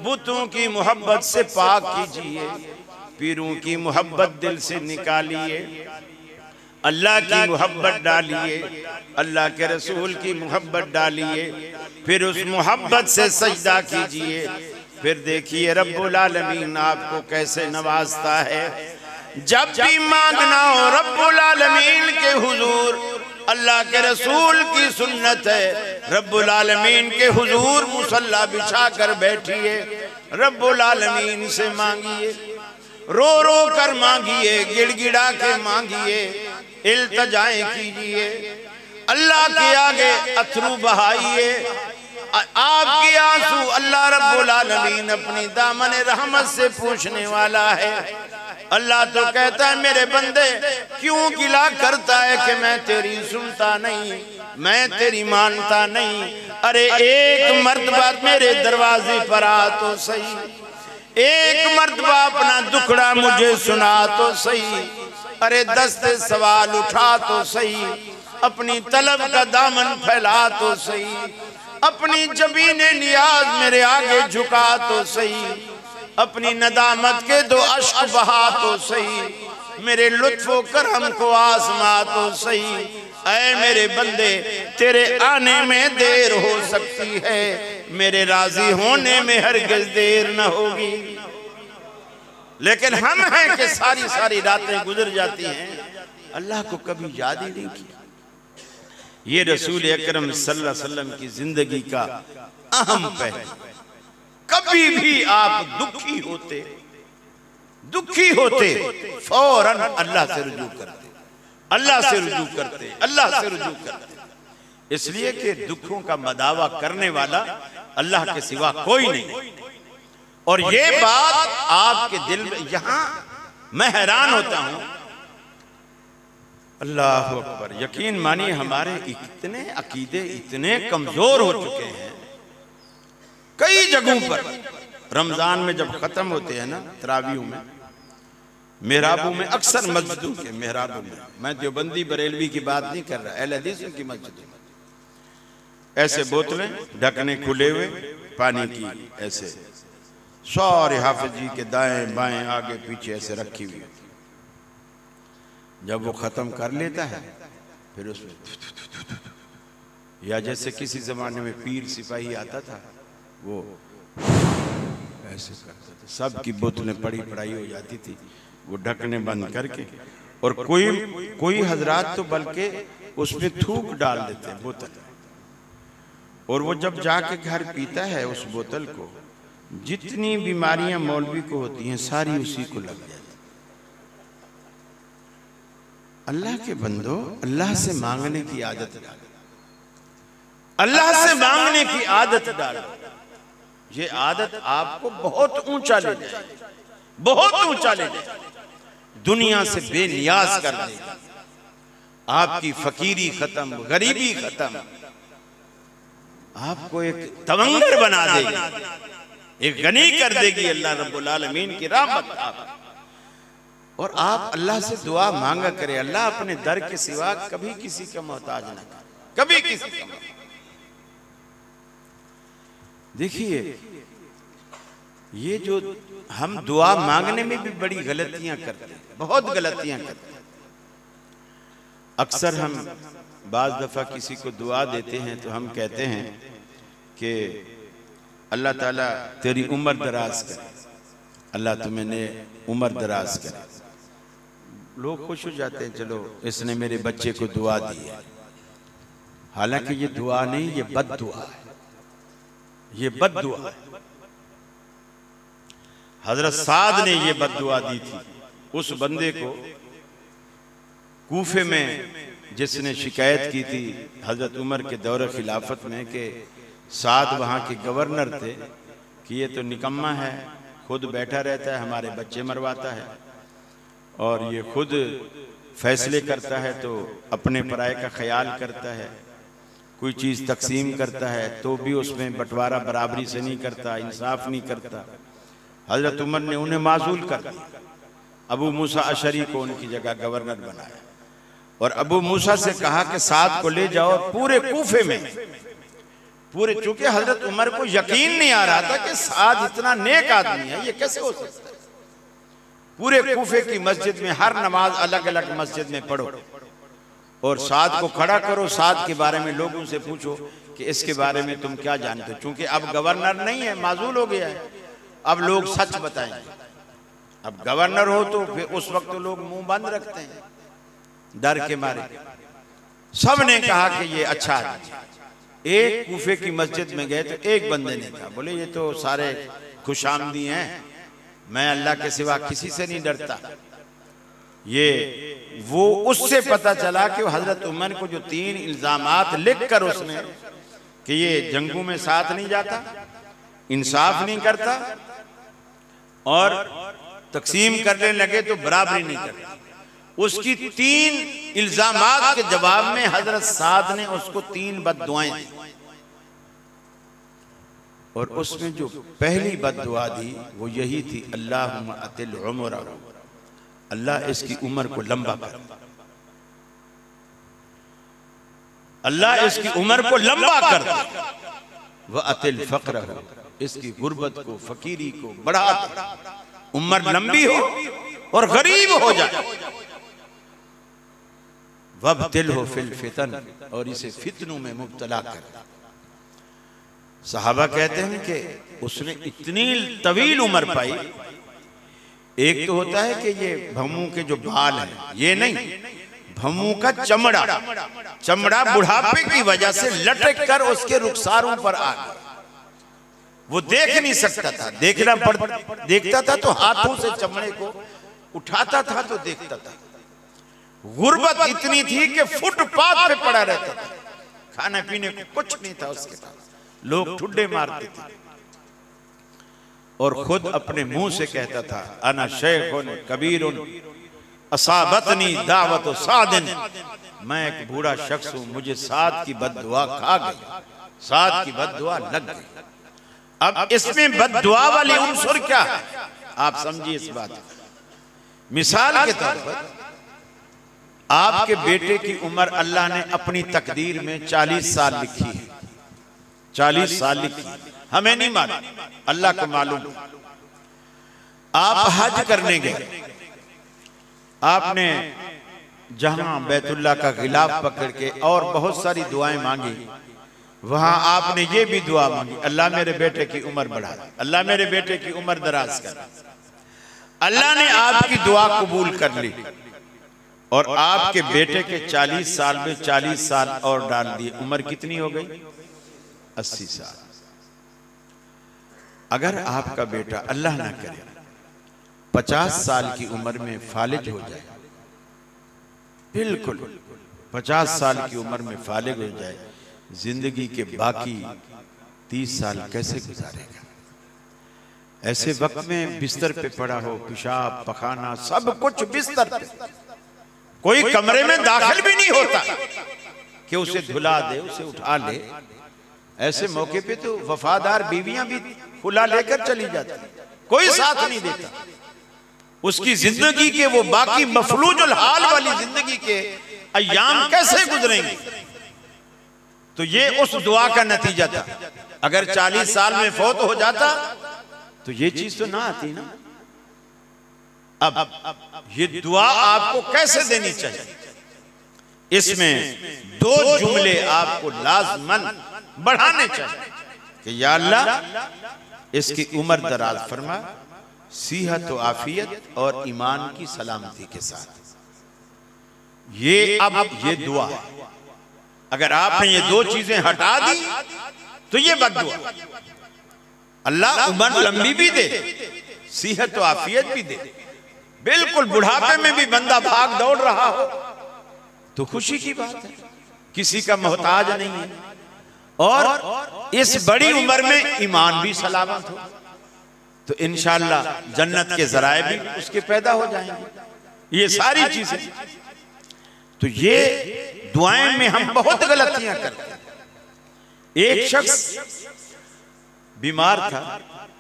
बुतों की मोहब्बत से पाक कीजिए, पीरों की मोहब्बत दिल से निकालिए, अल्लाह की मोहब्बत डालिए, अल्लाह के रसूल की मोहब्बत डालिए, फिर उस मोहब्बत से सजदा कीजिए। फिर देखिए रब्बुल आलमीन आपको कैसे नवाजता है। जब भी मांगना हो रब्बुल आलमीन के हुजूर, अल्लाह के रसूल की सुन्नत है, रब्बुल आलमीन के हुजूर मुसल्ला बिछा कर बैठिए, रब्बुल आलमीन से मांगिए, रो रो कर मांगिए, गिड़गिड़ा के मांगिए, इल्तजाएं कीजिए, अल्लाह के आगे अथरू बहाइए। आपके आंसू अल्लाह रब्बुल आलमीन अपनी दामन रहमत से पूछने वाला है। अल्लाह तो कहता है मेरे बंदे क्यों गिला करता है कि मैं तेरी सुनता नहीं, मैं तेरी मानता नहीं। अरे एक मर्तबा मेरे दरवाजे पर आ तो सही, एक मर्तबा अपना दुखड़ा मुझे सुना तो सही। अरे दस्ते सवाल उठा तो सही, अपनी तलब का दामन फैला तो सही, अपनी जबीने नियाज मेरे आगे झुका तो सही, अपनी नदामत के दो अश्क बहा तो सही, मेरे लुत्फो करम को आसमा तो सही। ऐ मेरे बंदे तेरे आने में देर हो सकती है, मेरे राजी होने में हरगिज़ देर न होगी। लेकिन हम हैं कि सारी सारी रातें गुजर जाती हैं, अल्लाह को कभी याद ही नहीं किया। ये रसूल अकरम सल्लल्लाहु अलैहि वसल्लम की जिंदगी का अहम पहलू। कभी भी आप दुखी होते फौरन अल्लाह से रुजू करते, अल्लाह से रुजू करते, अल्लाह से रुजू करते। इसलिए कि दुखों का मदावा करने वाला अल्लाह के सिवा कोई नहीं। और ये बात आपके दिल में, यहां मैं हैरान होता हूं, अल्लाह अकबर, यकीन मानिए हमारे इतने अकीदे इतने कमजोर हो चुके हैं। कई जगहों पर रमजान में जब खत्म होते हैं ना तरावियों में, मेहराबों में, अक्सर मस्जिदों के मेहराबों में, मैं देवबंदी बरेलवी की बात नहीं कर रहा, अहले हदीस की मस्जिदों में ऐसे बोतलें ढकने खुले हुए पानी की, ऐसे सारे हाफिज जी के दाएं बाएं आगे पीछे ऐसे रखी हुई। जब वो खत्म कर लेता है फिर उसमें, या जैसे किसी जमाने में पीर सिपाही आता था वो ऐसे करता था, सबकी बोतलें पड़ी पड़ाई हो जाती थी, वो ढकने बंद करके। और कोई हजरात तो बल्कि उसमें थूक डाल देते हैं बोतल, और वो जब जाके घर पीता है उस बोतल को, जितनी बीमारियां मौलवी को होती हैं सारी उसी को लग जाती। अल्लाह के बंदो, अल्लाह से मांगने की आदत डालो, अल्लाह से मांगने की आदत डालो। ये आदत आपको बहुत ऊंचा ले जाएगी, बहुत ऊंचा ले जाएगी, दुनिया से बेनियाज कर देगी, आपकी फकीरी खत्म, गरीबी खत्म, आपको एक तवंगर बना देगी, एक गनी कर देगी अल्लाह रब्बुल आलमीन की रहमत आप। और आप अल्लाह से दुआ मांगा करें, अल्लाह अपने दर के सिवा कभी किसी का मोहताज ना करे, कभी किसी का। देखिए, ये जो हम दुआ मांगने में भी बड़ी गलतियां करते हैं, बहुत गलतियां करते हैं। अक्सर हम बाज दफा किसी को दुआ देते हैं तो हम कहते हैं कि अल्लाह ताला तेरी उम्र दराज करे, अल्लाह तुम्हें उम्र दराज करे। लोग खुश हो जाते हैं, चलो इसने मेरे बच्चे को दुआ दी है। हालांकि ये दुआ नहीं, ये बद दुआ है, ये बद दुआ है। हजरत साद ने ये बद दुआ दी थी उस बंदे को, कूफे में जिसने शिकायत की थी हजरत उमर के दौरे खिलाफत में कि साद वहाँ के गवर्नर थे कि ये तो निकम्मा है, खुद बैठा रहता है, हमारे बच्चे मरवाता है, और ये खुद फैसले करता है तो अपने पराये का ख्याल करता है, कोई चीज़ तकसीम करता है तो भी उसमें बंटवारा बराबरी से नहीं करता, इंसाफ नहीं करता। हजरत उमर ने उन्हें माजूल कर दिया, अबू मूसा अशरी को उनकी जगह गवर्नर बनाया, और अबू मूसा से कहा कि साद को ले जाओ पूरे कूफे में, पूरे, चूंकि हजरत उमर को यकीन नहीं आ रहा था कि साद इतना नेक आदमी है, ये कैसे हो सकता है। पूरे कूफे की मस्जिद में हर नमाज अलग अलग मस्जिद में पढ़ो और साद को खड़ा करो, साद के बारे में लोगों से पूछो कि इसके बारे में तुम क्या जानते हो, क्योंकि अब गवर्नर नहीं है, माजूल हो गया है, अब लोग सच बताएंगे। अब गवर्नर हो तो फिर उस वक्त तो लोग मुंह बंद रखते हैं डर के मारे। सब ने कहा कि ये अच्छा है। एक कूफे की मस्जिद में गए तो एक बंदे ने कहा, बोले ये तो सारे खुशामदी हैं, मैं अल्लाह के सिवा किसी से नहीं डरता। ये वो उससे पता चला कि हजरत उमर को जो 3 इल्जामात लिख कर उसने कि ये जंगों में साथ नहीं जाता, इंसाफ नहीं करता और तकसीम करने लगे तो बराबरी नहीं करता, उसकी 3 इल्जामात के जवाब में हजरत साद ने उसको 3 बद्दुआएं दी। और उसमें जो पहली बद्दुआ दी वो यही थी, अल्लाहुम्मा अतिल उमरहु, अल्लाह इसकी उम्र को लंबा कर, अल्लाह इसकी उम्र को लंबा कर दे, वह अतिल फक़रहु, इसकी गुर्बत को, फकीरी को बढ़ा दे, उम्र लंबी हो और गरीब हो जाए, वब्तिलहु फिल फितन, और इसे फितनों में मुब्तला कर। सहाबा कहते हैं कि उसने इतनी तवील उम्र पाई। एक तो होता है कि ये भम्मू के जो बाल हैं, ये नहीं, भम्मू का चमड़ा, चमड़ा बुढ़ापे की वजह से लटक कर उसके रुखसारों पर आ गया, वो देख नहीं सकता था, देखता था तो हाथों से चमड़े को उठाता था तो देखता था। गुर्बत इतनी थी कि फुटपाथ पे पड़ा रहता था, खाने पीने को कुछ नहीं था उसके पास, लोग ठुड्डे मारते थे, और खुद अपने मुंह से कहता था, अना शेखुन कबीरुन असाबतनी दावत सादिन, मैं एक बूढ़ा शख्स हूं, मुझे साद की बद्दुआ खा गई, साद की बद्दुआ लग गई। अब इसमें बद्दुआ वाली उन्सुर क्या है, आप समझिए इस बात को। मिसाल के तौर पर आपके बेटे की उम्र अल्लाह ने अपनी तकदीर में 40 साल लिखी है, 40 साल लिखी, हमें नहीं मालूम, अल्लाह को मालूम। आप हज करने गए, आपने जहां बैतुल्लाह का गिलाफ पकड़ के और बहुत सारी दुआएं मांगी, वहां आपने ये भी दुआ मांगी, अल्लाह मेरे बेटे की उम्र बढ़ा दे, अल्लाह मेरे बेटे की उम्र दराज कर। अल्लाह ने आपकी दुआ कबूल कर ली, और आपके बेटे के 40 साल में 40 साल और डाल दिए, उम्र कितनी हो गई? 80 साल। अगर आपका बेटा अल्लाह ना करे 50 साल की उम्र में फालिज हो जाए, बिल्कुल 50 साल की उम्र में फालिज हो जाए, जिंदगी के बाकी 30 साल कैसे गुजारेगा? ऐसे वक्त में बिस्तर पे पड़ा हो, पेशाब पखाना सब कुछ बिस्तर पे, कोई कमरे में दाखिल भी नहीं होता कि उसे धुला दे, उसे उठा ले। ऐसे मौके पे तो वफादार बीवियां भी फुला लेकर चली जाती, कोई साथ नहीं देता। उसकी जिंदगी के वो बाकी मफलूजुल हाल वाली जिंदगी के अय्याम कैसे गुजरेंगे? तो ये उस दुआ का नतीजा था। अगर 40 साल में फौत हो जाता तो ये चीज तो ना आती ना। अब ये दुआ आपको कैसे देनी चाहिए? इसमें 2 जुमले आपको लाजमन बढ़ाने चाहिए कि या अल्लाह इसकी उम्र दराज फरमा, सेहत व आफियत और ईमान की सलामती के साथ। ये दुआ है। अगर आपने ये 2 चीजें हटा दी तो ये बद्दुआ। अल्लाह उम्र लंबी भी दे, सेहत व आफियत भी दे। बिल्कुल बुढ़ापे में भी बंदा भाग दौड़ रहा हो तो खुशी की बात है, किसी का मोहताज नहीं है, और इस बड़ी उम्र में ईमान भी सलामत हो तो इंशाअल्लाह जन्नत के जराए भी उसके पैदा हो जाएंगे। ये सारी चीजें, तो ये दुआएं में हम बहुत गलतियां करते हैं। एक शख्स बीमार था,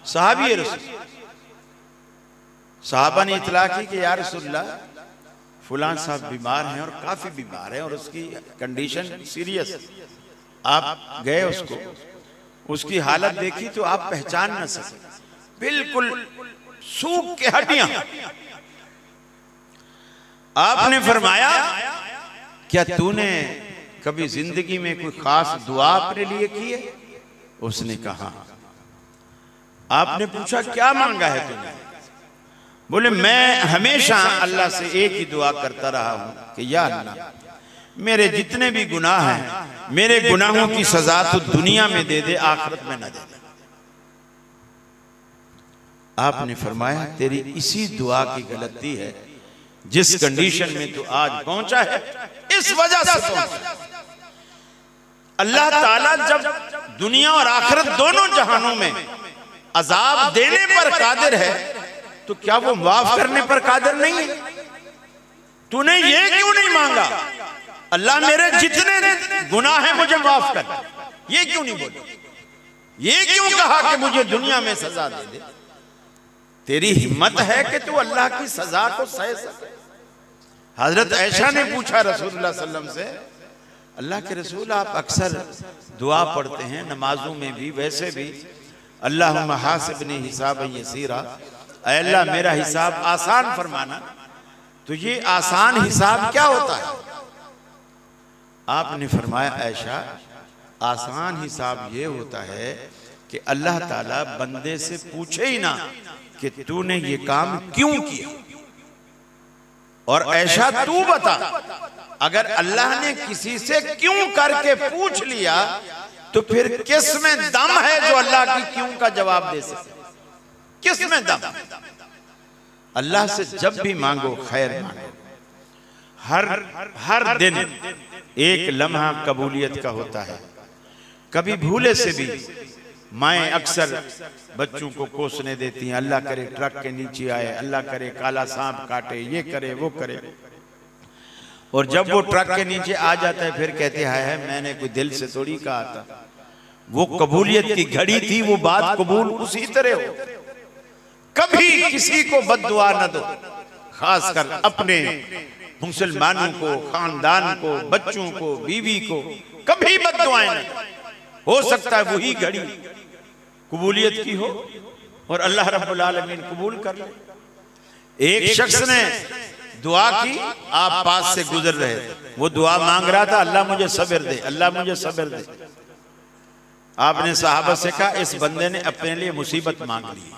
सहाबी रसूल, सहाबा ने इतला की कि या रसूलल्लाह फुलान साहब बीमार हैं और काफी बीमार हैं और उसकी कंडीशन सीरियस। आप गए उसको, उसकी हालत देखी तो आप पहचान न सके, बिल्कुल सूख के हड्डियां। आपने फरमाया क्या तूने कभी जिंदगी में कोई खास दुआ अपने लिए की है? उसने कहा। आपने पूछा क्या मांगा है तूने? बोले मैं हमेशा अल्लाह से एक ही दुआ करता रहा हूं कि या अल्लाह मेरे जितने भी गुनाह हैं, मेरे गुनाहों की सजा तो दुनिया में दे दे, आखिरत में न दे दे। आपने फरमाया तेरी इसी दुआ की गलती है, जिस कंडीशन में तू आज पहुंचा है इस वजह से पहुंचा। अल्लाह ताला जब दुनिया और आखिरत दोनों जहानों में अजाब देने पर कादिर है तो क्या वो माफ करने पर कादिर नहीं है? तूने ये क्यों नहीं मांगा अल्लाह मेरे जितने गुनाह हैं मुझे माफ कर? ये क्यों नहीं बोला? ये क्यों कहा कि मुझे दुनिया में सजा दे दे? तेरी हिम्मत है कि तू अल्लाह की सजा को सह सके। हजरत आयशा ने पूछा रसूलुल्लाह सल्लल्लाहु अलैहि वसल्लम से, अल्लाह के रसूल आप अक्सर दुआ पढ़ते हैं नमाजों में भी, वैसे भी, अल्लाहुम्मा हासिबनी हिसाबन यसीरा, ऐ अल्लाह मेरा हिसाब आसान फरमाना। तो ये आसान हिसाब क्या होता है? आपने फरमाया आयशा आसान हिसाब ये होता है कि अल्लाह ताला बंदे से पूछे ही ना कि तूने ये काम क्यों किया, और ऐशा तू बता अगर अल्लाह ने किसी से क्यों करके पूछ लिया तो फिर किस में दम है जो अल्लाह की क्यों का जवाब दे सके? किस में दम? अल्लाह से जब भी मांगो खैर मांगो। हर दिन एक लम्हा कबूलियत का होता है। कभी भूले से भी माएँ अक्सर बच्चों को कोसने देती हैं, अल्लाह करे ट्रक के नीचे आए, अल्लाह करे काला सांप काटे, ये करे वो करे, और जब वो ट्रक के नीचे आ जाता है फिर कहते हैं मैंने कोई दिल से थोड़ी कहा था। वो कबूलियत की घड़ी थी, वो बात कबूल उसी तरह हो। कभी किसी को बद्दुआ न दो, खासकर अपने मुसलमानों को, खानदान को, बच्चों को, बीवी को कभी बद्दुआएं न दो। हो सकता है वही घड़ी कबूलियत की हो और अल्लाह रब्बुल आलमीन कबूल कर ले। एक शख्स ने दुआ की, आप पास से गुजर रहे थे, वो दुआ मांग रहा था अल्लाह मुझे सब्र दे, अल्लाह मुझे सब्र दे। आपने सहाबा से कहा इस बंदे ने अपने लिए मुसीबत मांग ली,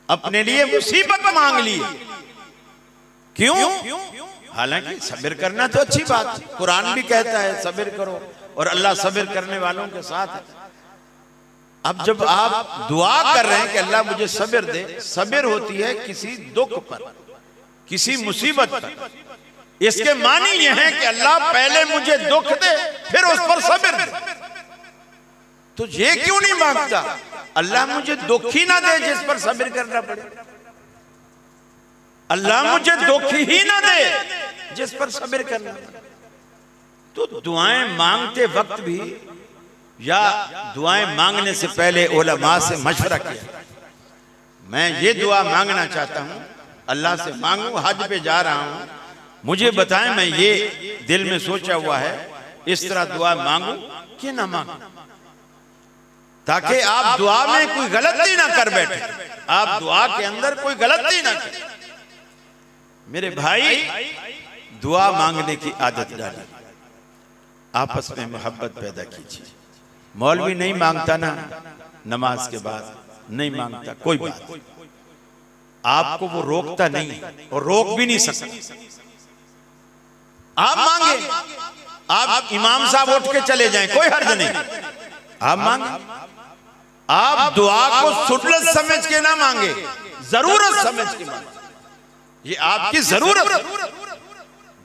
अपने लिए मुसीबत मांग ली क्यों? हालांकि सब्र करना तो अच्छी बात, कुरान भी कहता है सब्र करो और अल्लाह सब्र करने वालों के साथ है। अब जब आप दुआ कर रहे हैं कि अल्लाह मुझे सब्र दे, सब्र होती है किसी दुख पर, किसी मुसीबत पर। इसके मानी यह है कि अल्लाह पहले मुझे दुख दे फिर उस पर सब्र दे। तो ये क्यों नहीं मांगता अल्लाह मुझे दुख ही ना दे जिस पर सब्र करना पड़े, अल्लाह मुझे दुख ही ना दे जिस पर सब्र करना पड़े। तो दुआएं मांगते वक्त भी या दुआएं मांगने से पहले उलमा से मशवरा किया, मैं ये दुआ मांगना चाहता हूं, अल्लाह से मांगू, हज पे जा रहा हूं, मुझे बताएं मैं ये दिल में सोचा हुआ है, इस तरह दुआ मांगू कि ना मांगू, ताकि आप दुआ में कोई गलती ना कर बैठे, आप दुआ के अंदर कोई गलती ना करें। मेरे भाई, दुआ मांगने की आदत डालिए, आपस में मोहब्बत पैदा कीजिए। मौलवी नहीं मांगता ना, नमाज के बाद नहीं मांगता, कोई बात, आपको वो रोकता नहीं और रोक भी नहीं सकता। आप मांगे, आप इमाम साहब उठ के चले जाएं, कोई हर्ज नहीं, आप मांगे। आप दुआ को सुन्नत समझ के ना मांगे, जरूरत समझ के मांगे, ये आपकी जरूरत।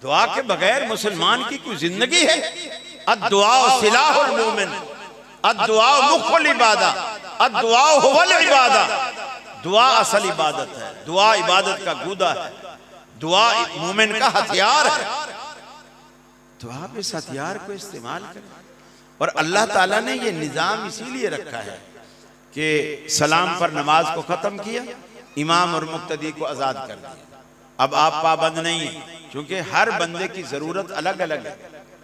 दुआ के बगैर मुसलमान की कोई जिंदगी है? अद्दुआ सिलाहुल मोमिन, अद्दुआ मुख्फुल इबादत, अद्दुआ हुवल इबादत। दुआ असल इबादत है, दुआ इबादत का गूदा है, दुआ मोमिन का हथियार है। तो आप इस हथियार को इस्तेमाल करें। और अल्लाह ताला ने ये निजाम इसीलिए रखा है कि सलाम पर नमाज को खत्म किया, इमाम और मुक्तदी को आजाद कर दिया। अब आप पाबंद नहीं है, क्योंकि हर बंदे की जरूरत अलग अलग है।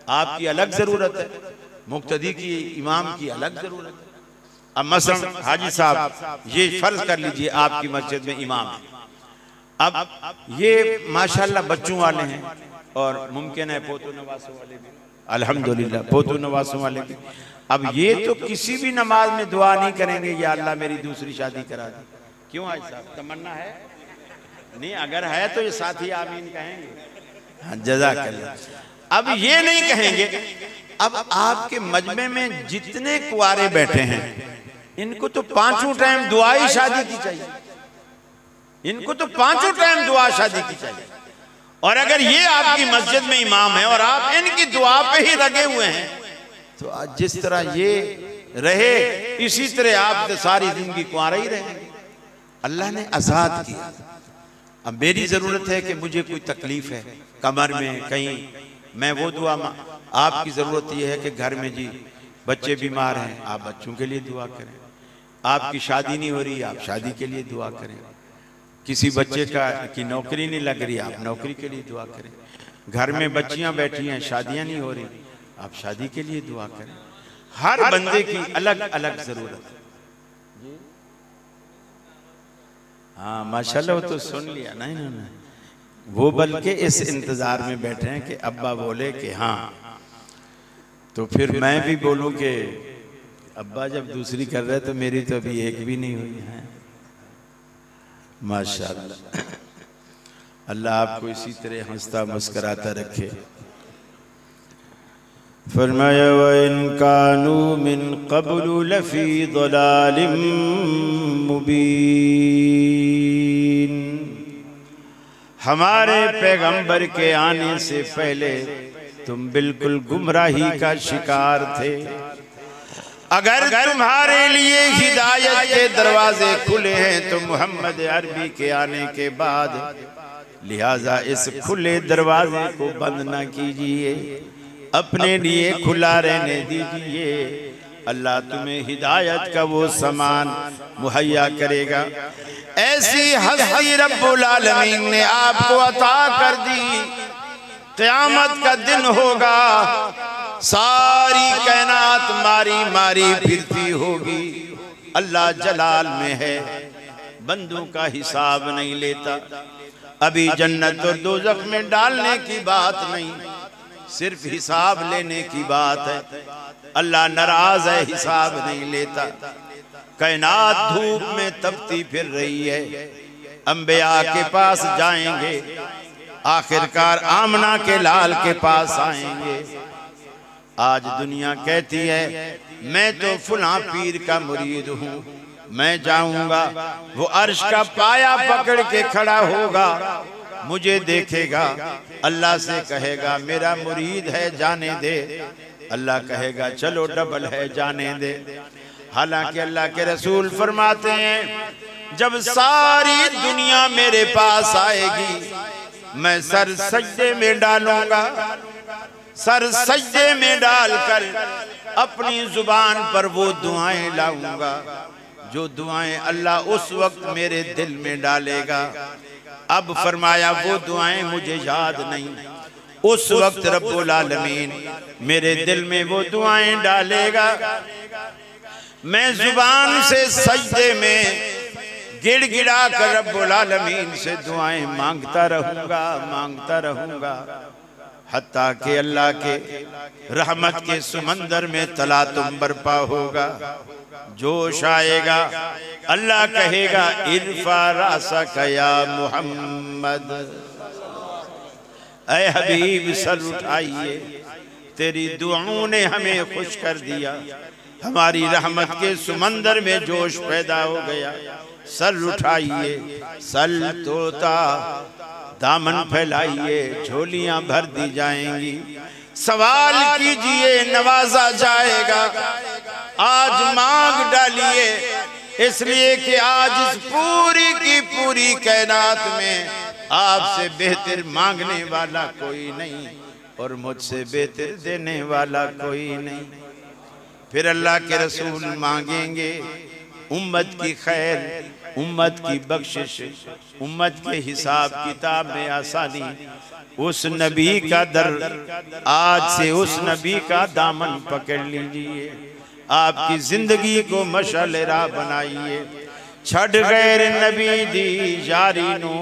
आपकी अलग जरूरत है, मुक्तदी की, इमाम की अलग जरूरत है। अब मसलन हाजी साहब ये फर्ज कर लीजिए आपकी मस्जिद में इमाम है, अब ये माशाल्लाह बच्चों वाले हैं और मुमकिन है पोतो नवासों वाले भी, अल्हम्दुलिल्लाह पोतो नवासों वाले भी। अब ये तो किसी भी नमाज में दुआ नहीं करेंगे या अल्लाह मेरी दूसरी शादी करा दे। क्यों हाजी साहब, तमन्ना है? नहीं, अगर है तो ये साथी आमीन कहेंगे। हाँ, जज़ाकल्लाह। अब ये नहीं कहेंगे। अब आपके मजमे में जितने कुआरे बैठे हैं, इनको तो पांचों टाइम दुआ ही शादी की चाहिए, इनको तो पांचों टाइम दुआ शादी की चाहिए। और अगर ये आपकी मस्जिद में इमाम है और आप इनकी दुआ पे ही लगे हुए हैं, तो आज जिस तरह ये रहे इसी तरह आप सारी जिंदगी कुआरा ही रहेंगे। अल्लाह ने आजाद किया। अब मेरी जरूरत है कि मुझे कोई तकलीफ है कमर में कहीं, मैं वो दुआ, आपकी जरूरत यह है कि घर में जी बच्चे बीमार हैं, आप बच्चों के लिए दुआ करें। आपकी शादी नहीं हो रही, आप शादी के लिए दुआ करें। किसी बच्चे की नौकरी नहीं लग रही, आप नौकरी के लिए दुआ करें। घर में बच्चियां बैठी हैं, शादियां नहीं हो रही, आप शादी के लिए दुआ करें। हर बंदे की अलग अलग जरूरत है। हाँ माशाल्लाह, वो तो सुन लिया। नहीं नहीं नहीं, वो बल्कि इस इंतजार में बैठे हैं कि अब्बा बोले कि हाँ, तो फिर मैं भी बोलूं कि अब्बा जब दूसरी कर रहे तो मेरी तो अभी एक भी नहीं हुई है। माशाल्लाह, अल्लाह आपको इसी तरह हंसता मुस्कराता रखे। फरमाया व इन कानू मिन क़ब्लु लफ़ी ज़लालिम मुबीन, हमारे पैगंबर के आने से पहले तुम बिल्कुल गुमराही का शिकार थे। अगर तुम्हारे लिए हिदायत के दरवाजे खुले हैं तो मोहम्मद अरबी के आने के बाद, लिहाजा इस खुले दरवाजे को बंद ना कीजिए, अपने लिए खुला रहने दीजिए। अल्लाह तुम्हें हिदायत का वो सामान मुहैया करेगा। ऐसी हस्ती रब्बुल आलमीन ने आपको अता कर दी। क़यामत का दिन होगा, सारी कायनात मारी मारी फिरती होगी। अल्लाह जलाल में है, बंदों का हिसाब नहीं लेता। अभी जन्नत और दोज़ख में डालने की बात नहीं, सिर्फ हिसाब लेने की बात है। अल्लाह नाराज है, हिसाब नहीं लेता। कायनात धूप में तपती फिर रही है। अंबिया के पास जाएंगे, आखिरकार आमना के लाल के पास आएंगे। आज दुनिया कहती है मैं तो फुला पीर का मुरीद हूँ, मैं जाऊंगा, वो अर्श का पाया पकड़ के खड़ा होगा, मुझे देखेगा, अल्लाह से कहेगा मेरा मुरीद है जाने दे। अल्लाह कहेगा चलो डबल है जाने दे। हालांकि अल्लाह के रसूल फरमाते हैं जब सारी दुनिया मेरे पास आएगी मैं सर सजदे में डालूंगा, सर सजदे में डालकर अपनी जुबान पर वो दुआएं लाऊंगा जो दुआएं अल्लाह उस वक्त मेरे दिल में डालेगा। अब फरमाया वो दुआएं मुझे याद नहीं, उस वक्त रब्बुल आलमीन मेरे दिल में वो दुआएं डालेगा। मैं जुबान से सजदे में गिड़गिड़ा कर रब्बुल आलमीन से दुआएं मांगता रहूंगा हत्ता कि अल्लाह के रहमत के समंदर में तलातुम बरपा होगा, जोश आएगा। अल्लाह कहेगा इरफा रासक या मोहम्मद, ऐ हबीब सर उठाइए, तेरी दुआओं ने हमें खुश कर दिया, हमारी रहमत के समंदर में जोश पैदा हो गया। सर उठाइए, सल तोता दामन फैलाइए, झोलियां भर दी जाएंगी। सवाल कीजिए नवाजा जाएगा। आज मांग डालिए, इसलिए कि आज इस पूरी की पूरी कायनात में आपसे बेहतर मांगने वाला कोई नहीं और मुझसे बेहतर देने वाला कोई नहीं। फिर अल्लाह के रसूल मांगेंगे उम्मत की खैर, उम्मत की बख्शिश, उम्मत के हिसाब किताब में आसानी। उस नबी का दर, आज से उस नबी का दामन पकड़ लीजिए, आपकी जिंदगी को मशाल राह बनाइए। छड़ गैर नबी दी जारी नो,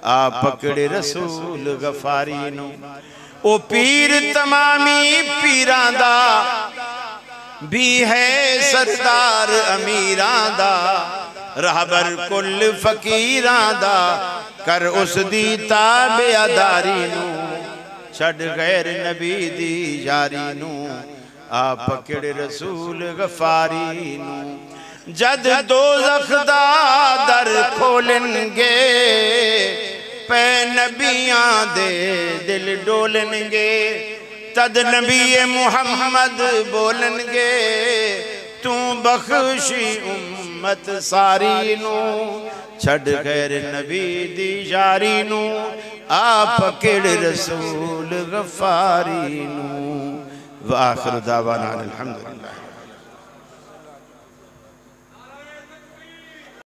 आप पकड़े रसूल गफारी नो। ओ पीर तमामी पीरां दा भी है सरदार अमीरां दा, रहबर कुल फकीरां दा कर उस दी ताबेदारी नू। छड़ गैर नबी दी यारी नू, आप पकड़ रसूल गफारी नू। जद दोज़ख दा दर खोलनगे, पै नबियां दे दिल डोलनगे, तद नबी मुहम्मद बोलनगे, तू बख्शी उम्मत सारी नू। छड़ गैर नबी दी यारी नू, आप पकड़ रसूल गफारी नू। व आखिर दावाना अल्हम्दुलिल्लाह।